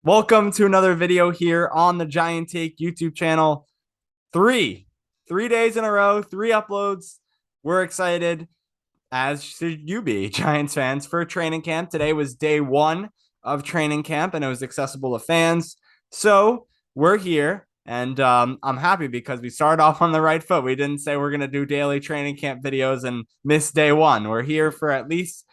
Welcome to another video here on the Giant Take YouTube channel. Three days in a row, three uploads. We're excited, as should you be, Giants fans, for training camp. Today was day one of training camp, and it was accessible to fans. So we're here, and I'm happy because we started off on the right foot. We didn't say we're gonna do daily training camp videos and miss day one. We're here for at least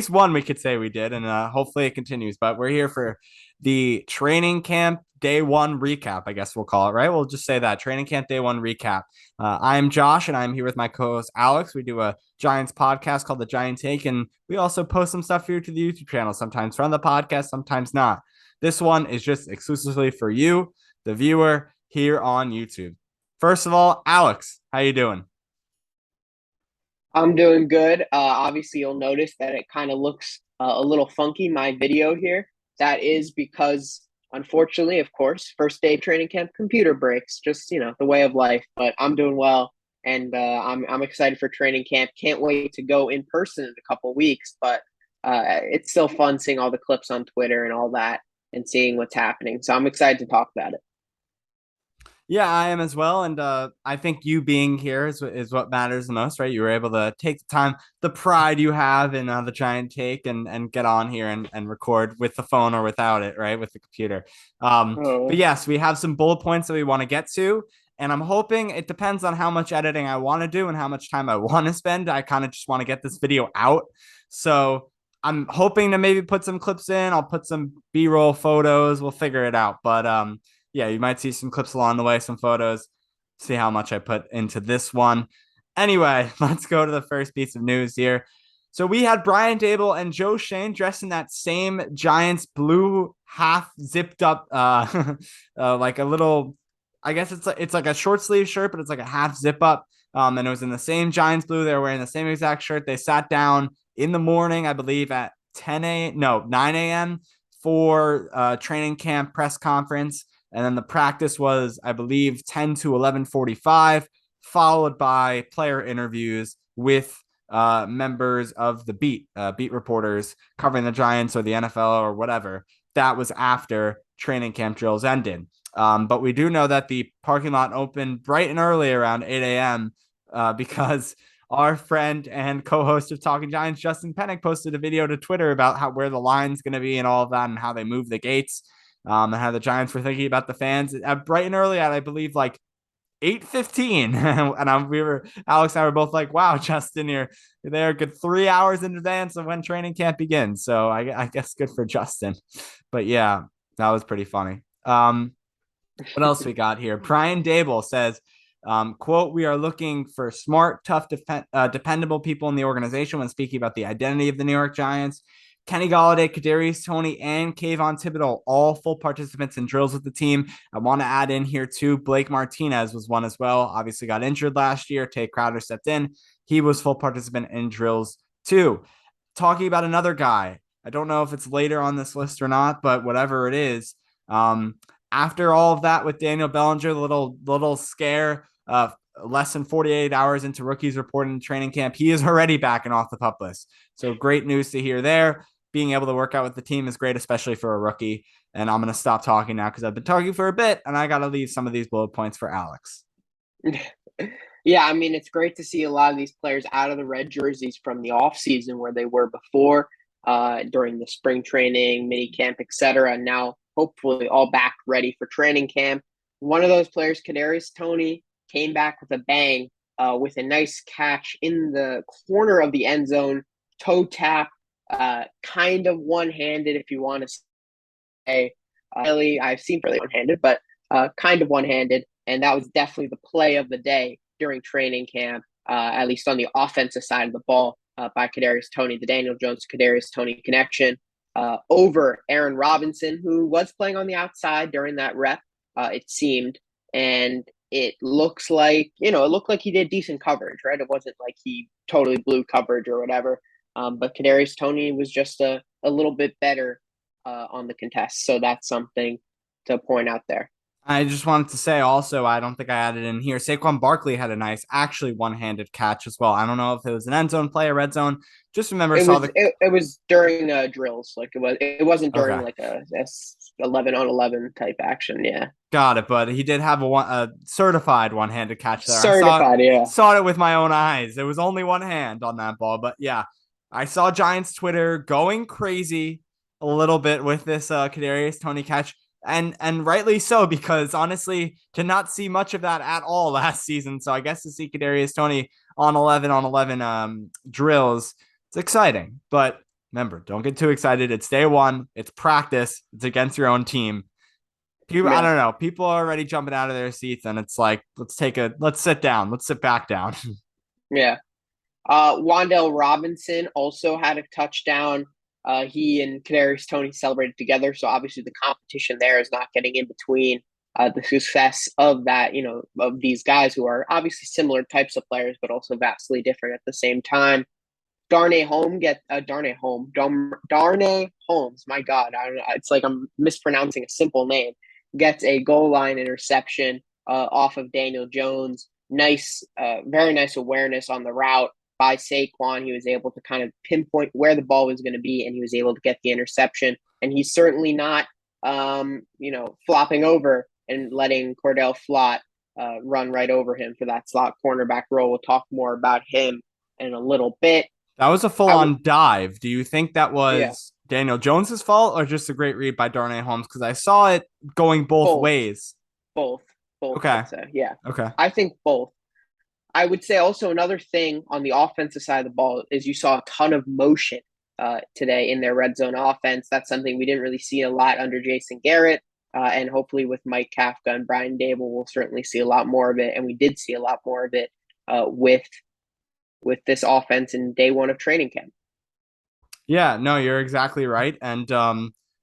one. We could say we did, and hopefully it continues. But we're here for the training camp day one recap, I guess we'll call it, right? We'll just say that training camp day one recap. I'm Josh, and I'm here with my co-host Alex. We do a Giants podcast called The Giant Take, and we also post some stuff here to the YouTube channel, sometimes from the podcast, sometimes not. This one is just exclusively for you, the viewer, here on YouTube. First of all, Alex, how you doing? I'm doing good. Obviously, you'll notice that it kind of looks a little funky, my video here. That is because, unfortunately, of course, first day of training camp, computer breaks, just, the way of life. But I'm doing well, and I'm excited for training camp. Can't wait to go in person in a couple weeks, but it's still fun seeing all the clips on Twitter and all that and seeing what's happening. So I'm excited to talk about it. Yeah, I am as well. And I think you being here is what matters the most, right? You were able to take the time, the pride you have in the Giant Take, and get on here and record with the phone or without it, right? With the computer. But Oh, yes, we have some bullet points that we want to get to. And I'm hoping it depends on how much editing I want to do and how much time I want to spend. I kind of just want to get this video out. So I'm hoping to maybe put some clips in. I'll put some B-roll photos. We'll figure it out. But yeah, you might see some clips along the way, some photos, see how much I put into this one. Anyway, let's go to the first piece of news here. So we had Brian Dable and Joe Shane dressed in that same Giants blue half zipped up, like a little, I guess it's like a short sleeve shirt, but it's like a half zip up. And it was in the same Giants blue. They were wearing the same exact shirt. They sat down in the morning, I believe at 9 a.m. for training camp press conference. And then the practice was, I believe, 10 to 11:45, followed by player interviews with members of the beat reporters covering the Giants or the NFL or whatever. That was after training camp drills ended. But we do know that the parking lot opened bright and early around 8 a.m. Because our friend and co-host of Talking Giants, Justin Pennick, posted a video to Twitter about where the line's going to be and all of that and how they move the gates, and how the Giants were thinking about the fans at bright and early at, I believe, like 8:15. And we were, Alex and I were both like, wow, Justin, you're there a good 3 hours in advance of when training camp begins. So I guess good for Justin. But yeah, that was pretty funny. What else we got here? Brian Dable says, quote, we are looking for smart, tough, dependable people in the organization when speaking about the identity of the New York Giants. Kenny Golladay, Kadarius Toney, and Kayvon Thibodeau, all full participants in drills with the team. I want to add in here too, Blake Martinez was one as well. Obviously got injured last year. Tate Crowder stepped in. He was full participant in drills too. Talking about another guy, I don't know if it's later on this list or not, but whatever it is, after all of that with Daniel Bellinger, the little scare, less than 48 hours into rookies reporting training camp, he is already backing off the pup list. So great news to hear there. Being able to work out with the team is great, especially for a rookie. And I'm going to stop talking now because I've been talking for a bit and I got to leave some of these bullet points for Alex. yeah, I mean, it's great to see a lot of these players out of the red jerseys from the offseason where they were before, during the spring training, mini camp, etc. And now hopefully all back ready for training camp. One of those players, Kadarius Toney, came back with a bang, with a nice catch in the corner of the end zone, toe tap, kind of one-handed, if you want to say. Really, I've seen really one-handed, but kind of one-handed, and that was definitely the play of the day during training camp, at least on the offensive side of the ball, by Kadarius Toney, the Daniel Jones Kadarius Toney connection, over Aaron Robinson, who was playing on the outside during that rep, it seemed, and it looks like, it looked like he did decent coverage, right? It wasn't like he totally blew coverage or whatever. But Kadarius Toney was just a little bit better on the contest. So that's something to point out there. I just wanted to say also, I don't think I added in here. Saquon Barkley had a nice, actually one-handed catch as well. I don't know if it was an end zone play or red zone. Just remember, It saw was the it was during drills, like it wasn't during okay, like a 11-on-11 type action. Yeah, got it. But he did have a certified one-handed catch there. certified. Yeah, Saw it with my own eyes. There was only one hand on that ball, but yeah, I saw Giants Twitter going crazy a little bit with this Kadarius Toney catch. And rightly so, because honestly, to not see much of that at all last season. So I guess to see Kadarius Toney on 11 on 11 drills, it's exciting. But remember, don't get too excited. It's day one. It's practice. It's against your own team. People, I yeah, don't know. People are already jumping out of their seats, and it's like, let's sit down. Let's sit back down. yeah. Wandel Robinson also had a touchdown. He and Kadarius Toney celebrated together, so obviously the competition there is not getting in between the success of that, of these guys who are obviously similar types of players, but also vastly different at the same time. Darnay Holmes. My God, I don't know. It's like I'm mispronouncing a simple name. Gets a goal line interception off of Daniel Jones. Nice, very nice awareness on the route by Saquon. He was able to kind of pinpoint where the ball was going to be, and he was able to get the interception. And he's certainly not, flopping over and letting Cordell Flott run right over him for that slot cornerback role. We'll talk more about him in a little bit. That was a I would, full-on dive. Do you think that yeah, was Daniel Jones's fault or just a great read by Darnay Holmes? Because I saw it going both both, ways. both, both. Okay. I'd say, yeah, Okay. I think both. I would say also another thing on the offensive side of the ball is you saw a ton of motion today in their red zone offense. That's something we didn't really see a lot under Jason Garrett. And hopefully with Mike Kafka and Brian Dable, we'll certainly see a lot more of it. And we did see a lot more of it with this offense in day one of training camp. Yeah, no, you're exactly right. And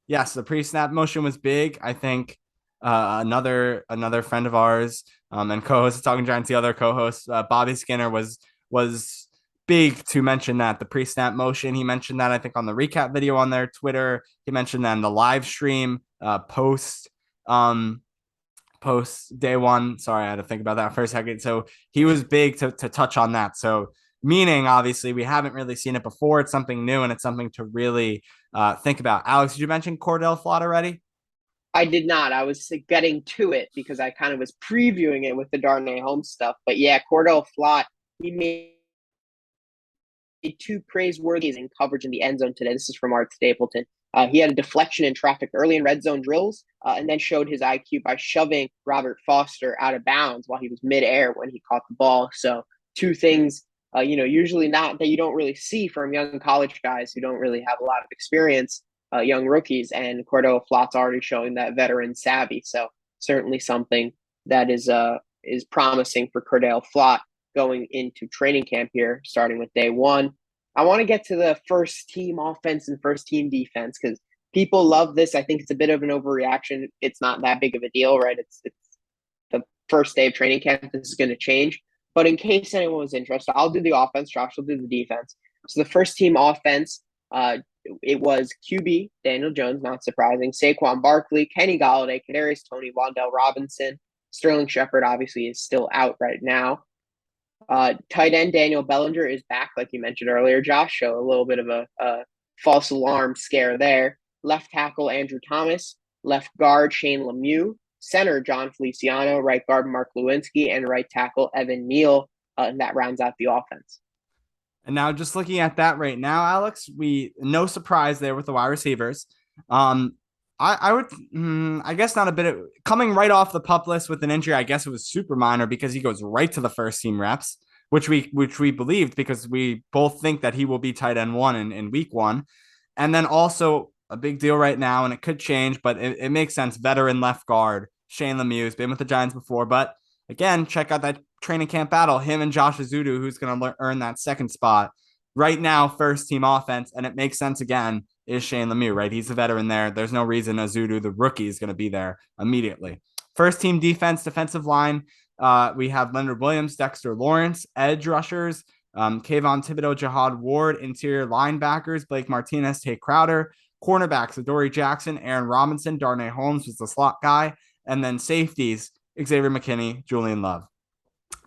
yes, the pre-snap motion was big. I think another friend of ours and co-host of Talking Giants, the other co-host, Bobby Skinner was big to mention that the pre-snap motion. He mentioned that I think on the recap video on their Twitter. He mentioned that in the live stream um post day one. Sorry, I had to think about that for a second. So he was big to touch on that. So meaning obviously we haven't really seen it before. It's something new and it's something to really think about. Alex, did you mention Cordell Flott already? I did not. I was getting to it because I kind of was previewing it with the Darnay Holmes stuff. But yeah, Cordell Flott, he made two praiseworthy in coverage in the end zone today. This is from Art Stapleton. He had a deflection in traffic early in red zone drills and then showed his IQ by shoving Robert Foster out of bounds while he was midair when he caught the ball. So, two things, usually not that you don't really see from young college guys who don't really have a lot of experience, young rookies. And Cordell Flott's already showing that veteran savvy. So, certainly something that is promising for Cordell Flott going into training camp here, starting with day one. I want to get to the first team offense and first team defense because people love this. I think it's a bit of an overreaction. It's not that big of a deal, right? It's the first day of training camp. This is going to change. But in case anyone was interested, I'll do the offense. Josh will do the defense. So the first team offense, it was QB, Daniel Jones, not surprising, Saquon Barkley, Kenny Golladay, Kadarius Toney, Wandel Robinson, Sterling Shepard obviously is still out right now. Tight end Daniel Bellinger is back, like you mentioned earlier, Josh. So a little bit of a false alarm scare there. Left tackle Andrew Thomas, left guard Shane Lemieux, center John Feliciano, right guard Mark Lewinsky, and right tackle Evan Neal. And that rounds out the offense. And now just looking at that right now, Alex, we no surprise there with the wide receivers. I would, I guess not a bit of coming right off the pup list with an injury. I guess it was super minor because he goes right to the first team reps, which we believed because we both think that he will be tight end one in week one, and then also a big deal right now, and it could change, but it makes sense. Veteran left guard Shane Lemieux has been with the Giants before, but again, check out that training camp battle. Him and Josh Azudu, who's going to earn that second spot right now, first team offense, and it makes sense again. Is Shane Lemieux, right? He's a veteran there. There's no reason Azudu, the rookie, is going to be there immediately. First team defense, defensive line. We have Leonard Williams, Dexter Lawrence, edge rushers, Kayvon Thibodeau, Jihad Ward, interior linebackers, Blake Martinez, Tate Crowder, cornerbacks, Adoree Jackson, Aaron Robinson, Darnay Holmes was the slot guy, And then safeties, Xavier McKinney, Julian Love.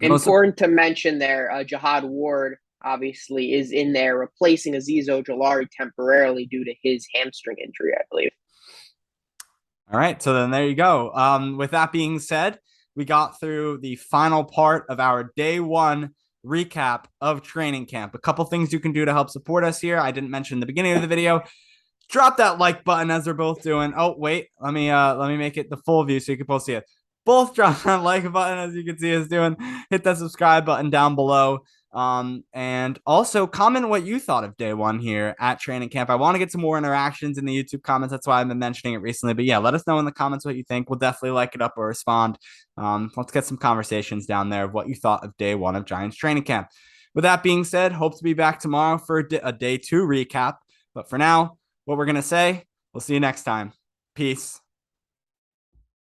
Important to mention there, Jihad Ward obviously is in there replacing Azeez Ojulari temporarily due to his hamstring injury, I believe. All right, so then there you go. With that being said, we got through the final part of our day one recap of training camp. A couple things you can do to help support us here. I didn't mention in the beginning of the video. Drop that like button as they're both doing. Oh, wait, let me make it the full view so you can both see it. Both drop that like button as you can see us doing. Hit that subscribe button down below. And also comment what you thought of day one here at training camp. I want to get some more interactions in the YouTube comments. That's why I've been mentioning it recently. But yeah, let us know in the comments what you think. We'll definitely like it up or respond. Let's get some conversations down there of what you thought of day one of Giants training camp. With that being said, hope to be back tomorrow for a day two recap. But for now, what we're going to say, we'll see you next time. Peace.